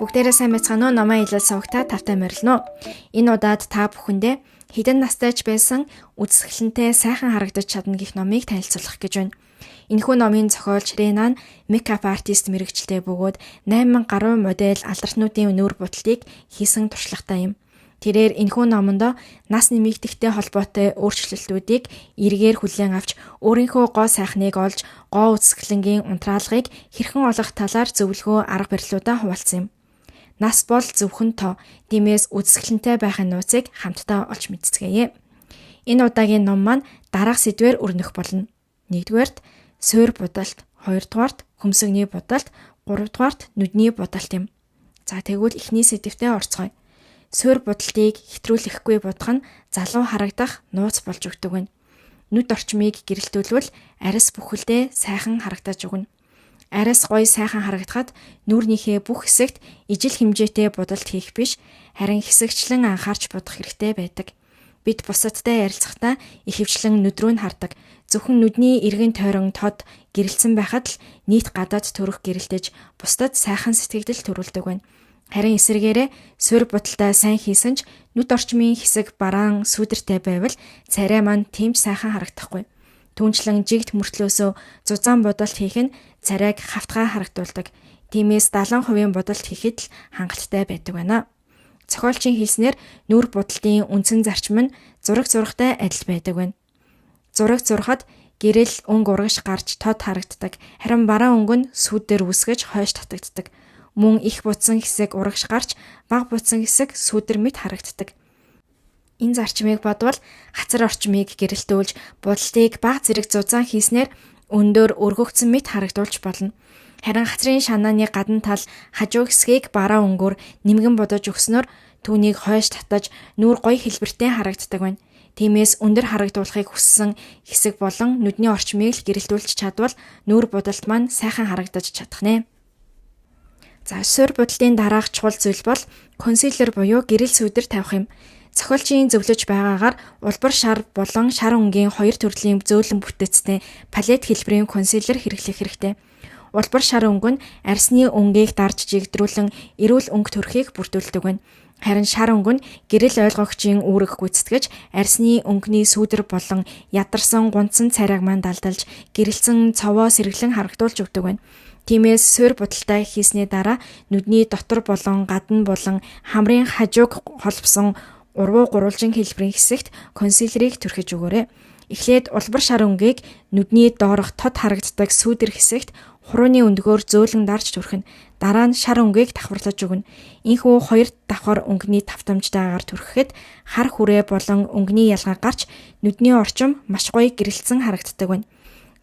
Бүгдээрээ сайн байцгаана уу? Номоо хэлэл сувгата тавтай морилно. Энэ удаад та бүхэндээ хэдэн настай ч байсан үзэсгэлэнтэй сайхан харагдаж чадна гэх номыг танилцуулах гэж байна. Энэхүү номын зохиолч Ренан мейкап артист мэргэжилтэй бөгөөд 8000 гаруй модель алдаршнуудын нүүр будалтыг хийсэн туршлагатай юм. Тэрээр энэхүү номонд нас нэмэгдэхтэй холбоотой өөрчлөлтүүдийг эргээр хүлээн авч өөрийнхөө гоо сайхныг олж гоо үзэсгэлэнгийн унтраалгыг хэрхэн олох талаар зөвлөгөө арга барилуудаа хуваалцсан юм. Нас бол зөвхөн тоо, тиймээс үзэсгэлэнтэй байхын нууцыг хамтдаа олж мэдцгээе. Энэ удаагийн ном маань дараах сэдвээр өрнөх болно. 1-р суурь будалт, 2-р хөмсөгний будалт, 3-р нүдний будалт юм. За тэгвэл эхний сэдвтээ орцгоё. Суурь будалтыг хэтрүүлэхгүй будах нь залуу харагдах нууц болж өгдөг байна. Нүд орчмыг гэрэлтүүлвэл арьс бүхэлдээ сайхан харагдаж өгнө. Арьс гоё сайхан харагдахад нүүрнийхээ бүх хэсэгт ижил хэмжээтэй будалт хийх биш, харин хэсэгчлэн анхаарч будах хэрэгтэй байдаг. Бид бусадтай ярилцахдаа ихэвчлэн нүд рүү нь хардаг. Зөвхөн нүдний эргэн тойрон тод гэрэлцэн байхад л нийт гадаад төрөх гэрэлтэж бусдад сайхан сэтгэгдэл төрүүлдэг байна. Харин эсвэргээрээ суурь будалтаа сайн хийсэн ч нүд орчмын хэсэг бараан сүүдэртэй байвал царай маань тийм ч сайхан харагдахгүй. Түүнчлэн жигт мөртлөөсөө зузаан будалт хийх нь царайг хавтгай харагдуулдаг. Тиймээс 70% будалт хийхэд л хангалттай байдаг байна. Зохиолчийн хэлснээр нүүр будалтын үндсэн зарчим нь зураг зурагтай адил байдаг байна. Зураг зурхад гэрэл өнгө урагш гарч тод харагддаг. Харин бараан өнгө нь сүүдээр үсгэж хойш татагддаг. Мөн их буцсан хэсэг урагш гарч бага буцсан хэсэг сүүдэр мэт харагддаг. Энэ зарчмыг бодвол хацар орчмыг гэрэлтүүлж будалтыг бага зэрэг зузаан хийснээр өндөр өргөгдсөн мэт харагдуулж болно. Харин хацрын шанааны гадна тал хажуу хэсгийг бараа өнгөөр нэмгэн бодож өгснөөр түүнийг хойш татаж нүүр гоё хэлбэртэй харагддаг байна. Тиймээс өндөр харагдуулахыг хүссэн хэсэг болон нүдний орчмыг л гэрэлтүүлж чадвал нүүр будалт маань сайхан харагдаж чадах нэ. За суурь будалтын дараах чухал зүйл бол консилер буюу гэрэл сүүдэр тавих юм. Зохиолчийн зөвлөж байгаагаар улбар шар болон шар өнгийн хоёр төрлийн зөөлөн бүтэцтэй палет хэлбэрийн консилер хэрэглэх хэрэгтэй. Улбар шар өнгө нь арьсны өнгийг дарж жигдрүүлэн эрүүл өнгө төрхийг бүрдүүлдэг байна. Харин шар өнгө нь гэрэл ойлгогчийн үүрэг гүйцэтгэж арьсны өнгөний сүүдэр болон ядарсан гунцсан царайг маань далдалж гэрэлцэн цовоо сэргэлэн харагдуулж өгдөг байна. Тиймээс суурь будалтаа хийсний дараа нүдний дотор болон гадна болон хамрын хажууг холбосон урвуу гурвалжин хэлбэрийн хэсэгт консилерийг түрхэж өгөөрэй. Эхлээд улбар шар өнгийг нүдний доорх тод харагддаг сүүдэр хэсэгт хурууны өндгөөр зөөлөн дарж түрхэнэ. Дараа нь шар өнгийг давхарлаж өгнө. Ийхүү хоёр давхар өнгөний тавтамжтайгаар түрхэхэд хар хүрээ болон өнгөний ялгаа гарч нүдний орчим маш гоё гэрэлцэн харагддаг байна.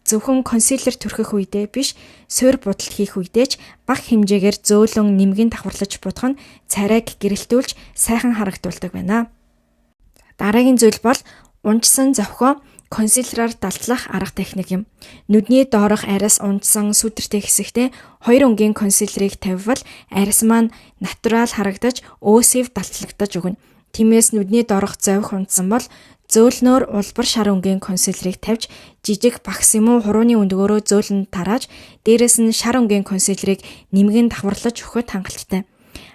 Зөвхөн консилер түрхэх үедээ биш, суурь будалт хийх үедээ ч бага хэмжээгээр зөөлөн нэмгэн давхарлаж будах нь царайг гэрэлтүүлж сайхан харагдуулдаг байна. Дараагийн зүйл бол унжсан зовхоо консилераар далдлах арга техник юм. Нүдний доорх арьс унжсан сүүдэртэй хэсэгтээ хоёр өнгийн консилерийг тавьвал арьс маань натурал харагдаж өөсөв далдлагдаж өгнө. Тиймээс нүдний доорх зовх унжсан бол зөөлнөөр улбар шар өнгийн консилерийг тавьж жижиг максимум хурууны өндгөөрөө зөөлөн тарааж дээрэс нь шар өнгийн консилерийг нэмгэн давхарлаж өгөхөд хангалттай.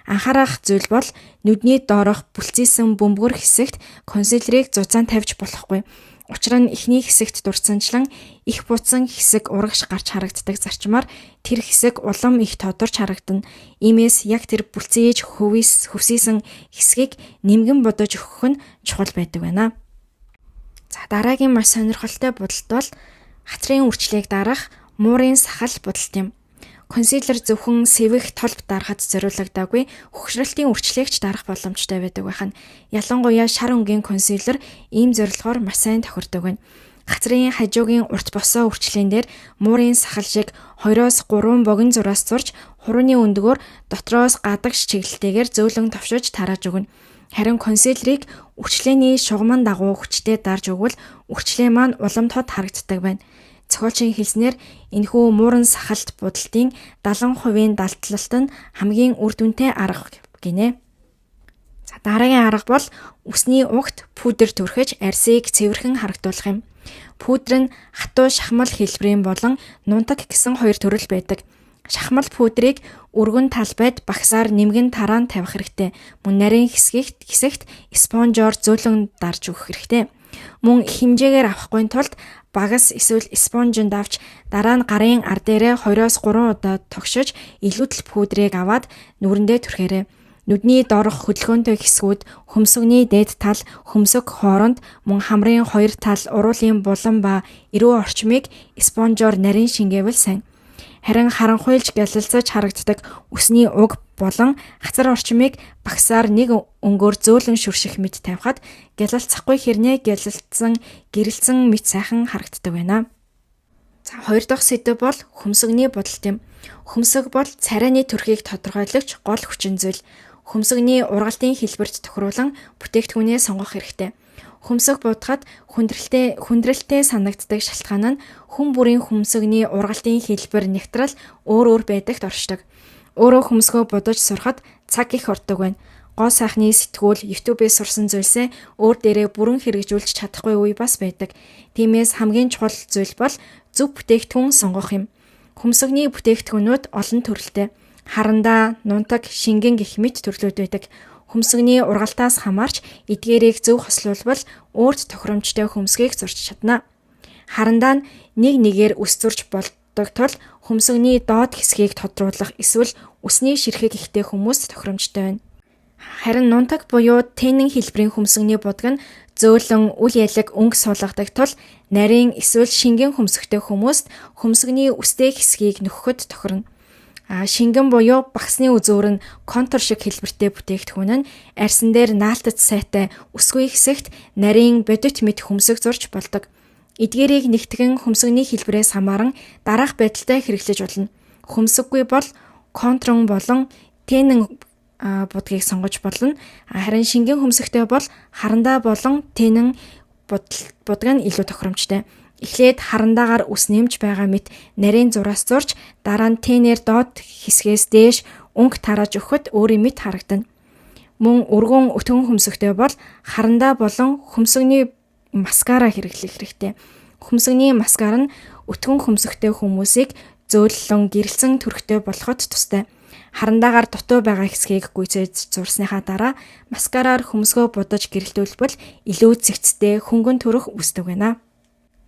Анхаарах зүйл бол нүдний доорх бүлцээсэн бөмбөр хэсэгт консилерийг зузаан тавьж болохгүй. Учир нь эхний хэсэгт дурсанчлан их буцсан хэсэг урагш гарч харагддаг зарчмаар тэр хэсэг улам их тодорч харагдана. Иймээс яг тэр бүлцээж хөвсийсэн хэсгийг нэмгэн бодож өгөх нь чухал байдаг байна. За дараагийн маш сонирхолтой будалт бол хацрын үрчлэгийг дарах муурын сахал будалт юм. Консилер зөвхөн сэвэх толб дарахад зориулагдаагүй хөгшрөлтийн үрчлээгч дарах боломжтой байдаг байна. Ялангуяа шар өнгийн консилер ийм зорилгоор маш сайн тохирдог байна. Хацрын хажуугийн урт босоо үрчлээн дээр муурын сахал шиг 2-3 богино зураас зурж хурууны өндгөөр дотроос гадагш чиглэлтэйгээр зөөлөн товшиж тарааж өгнө. Харин консилерийг үрчлээний шугамн дагуу хүчтэй дарж өгвөл үрчлээ маань улам тод харагддаг байна. Зохиолчийн хэлснээр энэхүү муурын сахалт будалтын 70% далдлалт нь хамгийн үр дүнтэй арга гинэ. За дараагийн арга бол үсний угт пудр түрхэж арьсыг цэвэрхэн харагдуулах юм. Пудр нь хатуу шахмал хэлбэрийн болон нунтаг гэсэн хоёр төрөл байдаг. Шахмал пүүдрийг өргөн талбайд багсаар нэмгэн тараан тавих хэрэгтэй. Мөн нарийн хэсэгт спонжоор зөөлөн дарж өгөх хэрэгтэй. Мөн хэмжээгээр авахгүй тулд багас эсвэл спонжинд авч дараа нь гарын ар дээрээ 2-3 удаа тогшиж илүүдэл пүүдрийг аваад нүрэндээ түрхээрэй. Нүдний доорх хөдөлгөөнтэй хэсгүүд, хөмсгөний дээд тал, хөмсг хооронд мөн хамрын хоёр тал, уруулын булан ба эрүү орчмыг спонжоор нарийн шингээвэл сайн. Харин харанхуйлж гялалзаж харагддаг үсний уг болон хацар орчмыг багсаар нэг өнгөөр зөөлөн шүрших мэт тавихад гялалцахгүй хэрнээ гэрэлцэн мэт сайхан харагддаг байна. За хоёр дахь сэдэв бол хөмсгөний бодолт юм. Хөмсг бол царайны төрхийг тодорхойлогч гол хүчин зүйл. Хөмсгөний ургалтын хэлбэрт тохируулан бүтээгдэхүүнээ сонгох хэрэгтэй. Хөмсг будахад хүндрэлтэй санагддаг шалтгаан нь хүн бүрийн хөмсгөний ургалтын хэлбэр нягтрал өөр байдагт оршдог. Өөрөө хөмсгөө будаж сурахад цаг их ордог байна. Гоо сайхны сэтгүүл YouTube-ээс сурсан зүйлсээ өөр дээрээ бүрэн хэрэгжүүлж чадахгүй үе бас байдаг. Тиймээс хамгийн чухал зүйл бол зөв бүтээгдэхүүн сонгох юм. Хөмсгөний бүтээгдэхүүнүүд олон төрөлтэй. Харандаа, нунтаг, шингэн гэх мэт төрлүүд байдаг. Хөмсгөний ургалтаас хамаарч эдгээрийг зөв хослуулбал өөрт тохиромжтой хөмсгийг зурж чадна. Харандаа нь нэгээр үс зурж болдог тул хөмсгөний доод хэсгийг тодруулах эсвэл үсний ширхэг ихтэй хүмүүст тохиромжтой байна. Харин нунтаг буюу тенэн хэлбэрийн хөмсгөний будаг нь зөөлөн үл ялэг өнгө суулгадаг тул нарийн эсвэл шингэн хөмсгтэй хүмүүст хөмсгөний үстэй хэсгийг нөхөхөд тохирно. Шингэн буюу багсны үзүүр нь контур шиг хэлбэртэй бүтээгдэхүүн нь арьсан дээр наалтц сайтай өсгүй хэсэгт нарийн бодит мэт хөмсөг зурж болдог. Эдгээрийг нэгтгэн хөмсгөний хэлбэрээс хамааран дараах байдалтай хэрэглэж болно. Хөмсөггүй бол контрон болон тенэн будгийг сонгож болно. Харин шингэн хөмсөгтэй бол харандаа болон тенэн будаг нь илүү тохиромжтой. Эхлээд харандаагаар үс нэмж байгаа мэт нарийн зураас зурж дараа нь тенээр доод хэсгээс дээш өнгө тарааж өгөхөд өөрийн мэт харагдана. Мөн өргөн өтгөн хөмсөгтэй бол харандаа болон хөмсгөний маскара хэрэглэх хэрэгтэй. Хөмсгөний маскара нь өтгөн хөмсөгтэй хүмүүсийг зөөллөн гэрэлцэн төрхтэй болоход тустай. Харандаагаар дутуу байгаа хэсгийг гүйцээж зурсныхаа дараа маскараар хөмсгөө будаж гэрэлтүүлбэл илүү цэгцтэй хөнгөн төрөх үүсдэг байна.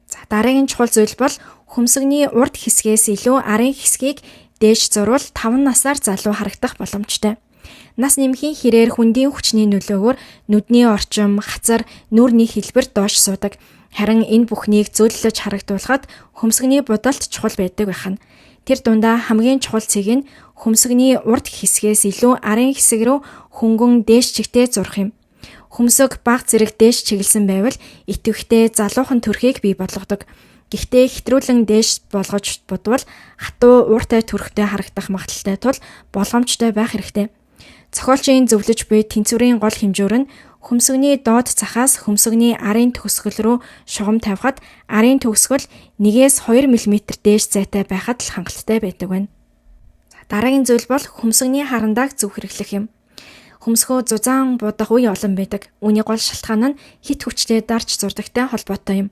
За дараагийн чухал зүйл бол хөмсгөний урд хэсгээс илүү арын хэсгийг дээш зурвал 5 насаар залуу харагдах боломжтой. Нас нэмхийн хэрээр хүндийн хүчний нөлөөгөөр нүдний орчим, хацар, нүрний хэлбэр доош суудаг. Харин энэ бүхнийг зөөллөж харагдуулахад хөмсгөний будалт чухал байдаг байна. Тэр дундаа хамгийн чухал цэг нь хөмсгөний урд хэсгээс илүү арын хэсэг рүү хөнгөн дээш чигтээ зурх юм. Хөмсөг баг зэрэг дээш чиглэсэн байвал итэвхтэй залуухан төрхийг бий болгодог. Гэхдээ хэтрүүлэн дээш болгож будвал хатуу ууртай төрхтэй харагдах магадaltaй тул болгоомжтой байх хэрэгтэй. Зохиолчийн зөвлөж буй тэнцвэрийн гол хэмжүүр нь хөмсгөний доод цахаас хөмсгөний арын төгсгөл рүү шугам тавихад арын төгсгөл 1-2 мм дээш зайтай байхад л хангалттай байдаг байна. Дараагийн зүйл бол хөмсгөний харандааг зөв хэрэглэх юм. Хөмсгөө зузаан будах үе олон байдаг. Үүний гол шалтгаан нь хит хүчтэй дарж зурдагтай холбоотой юм.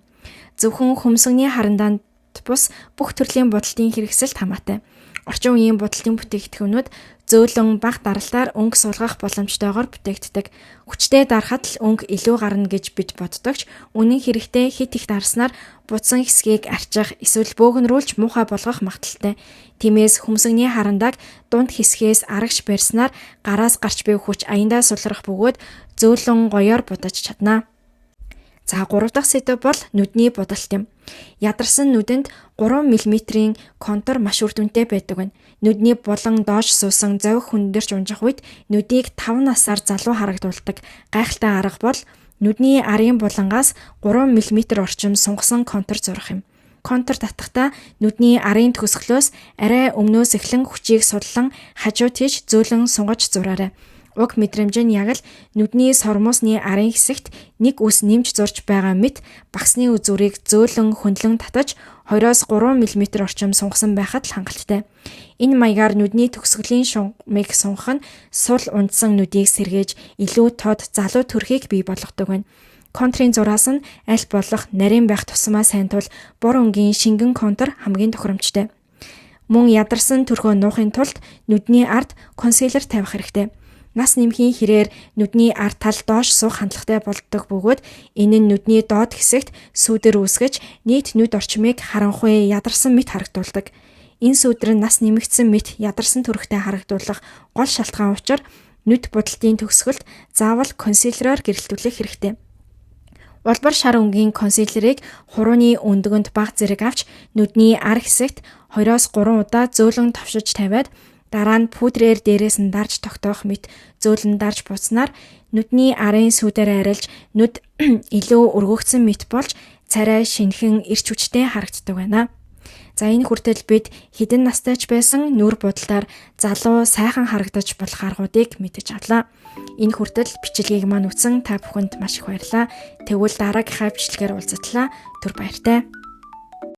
Зөвхөн хөмсгөний харандаанд бус бүх төрлийн будалтын хэрэгсэлд хамаатай. Орчин үеийн будалтын бүтээгдэхүүнүүд зөөлөн бага даралтаар өнгө суулгах боломжтойгоор бүтээгддэг. Хүчтэй дарахад л өнгө илүү гарна гэж бид боддогч үнэн хэрэгтээ хит их дарснаар будсан хэсгийг арчих эсвэл бөөгнөрүүлж муухай болгох магадaltaй. Тиймээс хөмсгөний харандааг дунд хэсгээс арагш барьснаар гараас гарч буй хүч аяндаа сулрах бөгөөд зөөлөн гоёор будаж чадна. За 3 дахь сэдэв бол нүдний будалт юм. Ядарсан нүдэнд 3 мм-ийн контур маш үр дүнтэй байдаг байна. Нүдний булан доош суусан зових хүндэрч унжих үед нүдийг 5 насаар залуу харагдуулдаг. Гайхалтай арга бол нүдний арын булангаас 3 мм орчим сунгасан контур зурах юм. Контур татахдаа нүдний арын төгсгөлөөс арай өмнөөс эхлэн хүчийг судлан хажуу тийш зөөлөн сунгаж зураарай. Уг мэдрэмж нь яг л нүдний сормоосны арын хэсэгт нэг үс нэмж зурж байгаа мэт багсны үзүүрийг зөөлөн хөндлөн татаж 2-3 мм орчим сунгасан байхад л хангалттай. Энэ маягаар нүдний төгсгөлийн шугамыг сунгах нь сул ундсан нүдийг сэргээж илүү тод залуу төрхийг бий болгодог байна. Контрын зураас нь аль болох нарийн байх тусмаа сайн тул бор өнгийн шингэн контур хамгийн тохиромжтой. Мөн ядарсан төрхөө нуухын тулд нүдний ард консилер тавих хэрэгтэй. Нас нэмхийн хэрээр нүдний ард тал доош суух хандлагатай болдог бөгөөд энэ нь нүдний доод хэсэгт сүүдэр үүсгэж нийт нүд орчмыг харанхуй ядарсан мэт харагдуулдаг. Энэ сүүдэр нь нас нэмэгдсэн мэт ядарсан төрхтэй харагдуулах гол шалтгаан учир нүд будалтын төгсгөлд заавал консилероор гэрэлтүүлэх хэрэгтэй. Улбар шар өнгийн консилерыг хурууны өндөгөнд бага зэрэг авч нүдний ар хэсэгт 2-3 удаа зөөлөн товшиж тавиад дараа нь пудрээр дээрээс нь дарж тогтоох мэт зөөлөн дарж буцнаар нүдний арын сүүдээр арилж нүд илүү өргөгдсөн мэт болж царай шинхэн эрч хүчтэй харагддаг байна. За энэ хүртэл бид хэдэн настай ч байсан нүур будалтаар залуу сайхан харагдаж болох аргуудыг мэдэж авлаа. Энэ хүртэл бичлэгийг маань үзсэн та бүхэнд маш их баярлалаа. Тэгвэл дараагийнхаа бичлэгээр уулзтлаа. Түр баяртай.